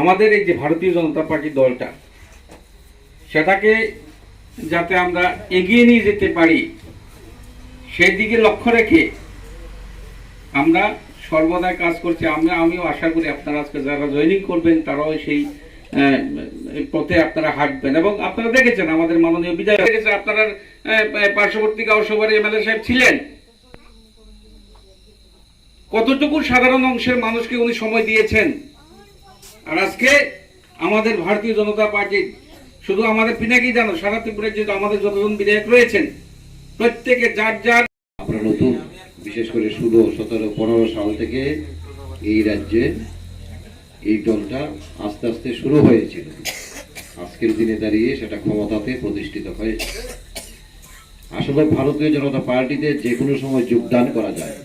আমাদের এই যে ভারতীয় জনতা পার্টি দলটা সেটাকে যাতে আমরা এগিয়ে নিয়ে যেতে পারি সেই দিকে লক্ষ্য রেখে আমরা সর্বদাই কাজ করছি। আমিও আশা করি আপনারা আজকে যারা জয়েনিং করবেন তারাও সেই পথে আপনারা হাঁটবেন। এবং আপনারা দেখেছেন আমাদের মাননীয় বিধায়ক দেখেছেন, আপনারা পার্শ্ববর্তী গাঁওসভার এমএলএ সাহেব ছিলেন, কতটুকু সাধারণ অংশের মানুষকে উনি সময় দিয়েছেন। আর আজকে আমাদের ভারতীয় জনতা পার্টি শুধু আমাদের পিনাকি জানো, সারা ত্রিপুরায় যেহেতু আমাদের যতজন বিধায়ক রয়েছেন প্রত্যেকে যার যার আমরা নতুন বিশেষ করে 16, 17, 15 সাল থেকে এই রাজ্যে এই দলটা আস্তে আস্তে শুরু হয়েছিল। আজকের দিনে দাঁড়িয়ে সেটা ক্ষমতাতে প্রতিষ্ঠিত হয়েছে। আসলে ভারতীয় জনতা পার্টিতে যে কোনো সময় যোগদান করা যায়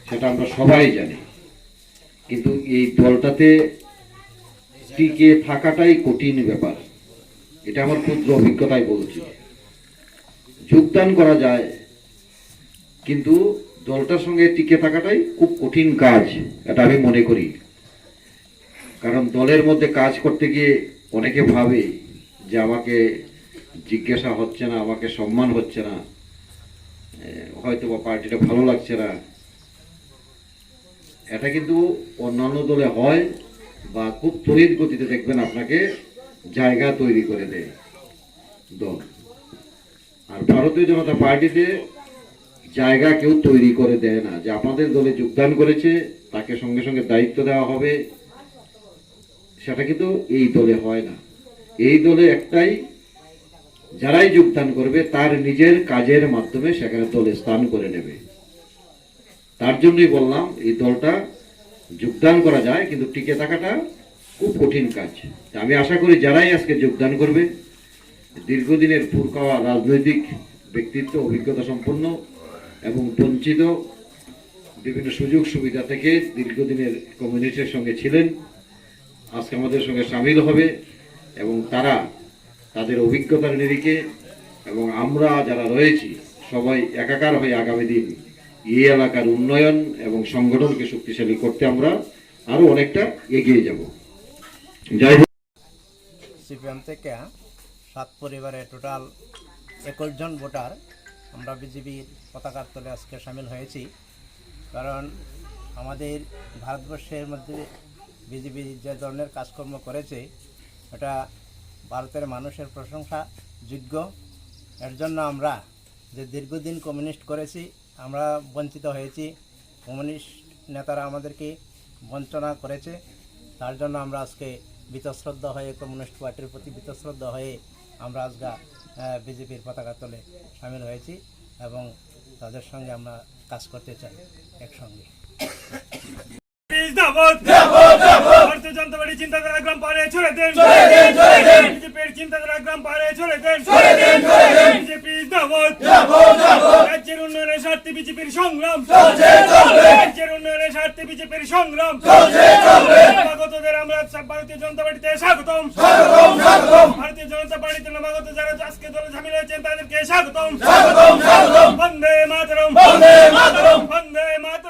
সেটা আমরা সবাই জানি, কিন্তু এই দলটাতে টিকে থাকাটাই কঠিন ব্যাপার। এটা আমার ক্ষুদ্র অভিজ্ঞতায় বলছি। যোগদান করা যায় কিন্তু দলটার সঙ্গে টিকে থাকাটাই খুব কঠিন কাজ, এটা আমি মনে করি। কারণ দলের মধ্যে কাজ করতে গিয়ে অনেকে ভাবে যে আমাকে জিজ্ঞাসা হচ্ছে না, আমাকে সম্মান হচ্ছে না, হয়তো বা পার্টিটা ভালো লাগছে না। এটা কিন্তু অন্যান্য দলে হয় বা খুব তড়িৎ গতিতে দেখবেন আপনাকে জায়গা তৈরি করে দেয় দল। আর ভারতীয় জনতা পার্টিতে জায়গা কেউ তৈরি করে দেয় না যে আপনাদের দলে যোগদান করেছে তাকে সঙ্গে সঙ্গে দায়িত্ব দেওয়া হবে, সেটা কিন্তু এই দলে হয় না। এই দলে একটাই, যারাই যোগদান করবে তার নিজের কাজের মাধ্যমে সেখানে দলে স্থান করে নেবে। তার জন্যই বললাম এই দলটা যোগদান করা যায় কিন্তু টিকে থাকাটা খুব কঠিন কাজ। আমি আশা করি যারাই আজকে যোগদান করবে দীর্ঘদিনের পুরকাওয়া রাজনৈতিক ব্যক্তিত্ব, অভিজ্ঞতা সম্পন্ন এবং বঞ্চিত বিভিন্ন সুযোগ সুবিধা থেকে দীর্ঘদিনের কমিউনিটির সঙ্গে ছিলেন, আজকে আমাদের সঙ্গে সামিল হবে এবং তারা তাদের অভিজ্ঞতার নিরিখে এবং আমরা যারা রয়েছি সবাই একাকার হয়ে আগামী দিন এই এলাকার উন্নয়ন এবং সংগঠনকে শক্তিশালী করতে আমরা আরো অনেকটা এগিয়ে যাব। যাই হোক, সিপিএম থেকে 7 পরিবারে টোটাল 21 জন ভোটার আমরা বিজেপির পতাকার তলে আজকে সামিল হয়েছি। কারণ আমাদের ভারতবর্ষের মধ্যে বিজেপি যে ধরনের কাজকর্ম করেছে এটা ভারতের মানুষের প্রশংসা যোগ্য। এর জন্য আমরা যে দীর্ঘদিন কমিউনিস্ট করেছি আমরা বঞ্চিত হয়েছি, কমিউনিস্ট নেতারা আমাদেরকে বঞ্চনা করেছে, তার জন্য আমরা আজকে বীতশ্রদ্ধ হয়ে কমিউনিস্ট পার্টির প্রতি বীতশ্রদ্ধ হয়ে আমরা আজকে বিজেপির পতাকা তলে সামিল হয়েছি এবং তাদের সঙ্গে আমরা কাজ করতে চাই একসঙ্গে। ভারতীয় জনতা পার্টি চিন্তাধারা গ্রাম পাহাড়ে ছড়ে দেন, বিজেপির চিন্তাধারা গ্রাম পাহাড়ে ছড়ে দেন। বিজেপি রাজ্যের উন্নয়নের স্বার্থে বিজেপির সংগ্রাম, রাজ্যের উন্নয়নের স্বার্থে বিজেপির সংগ্রাম। নবাগতদের আমরা ভারতীয় জনতা পার্টিতে স্বাগতম। ভারতীয় জনতা পার্টিতে নবাগত যারা আজকে দলে সামিল হয়েছেন তাদেরকে স্বাগতম। বন্দে মাতরম, বন্দে মাতরম, বন্দে মাতরম।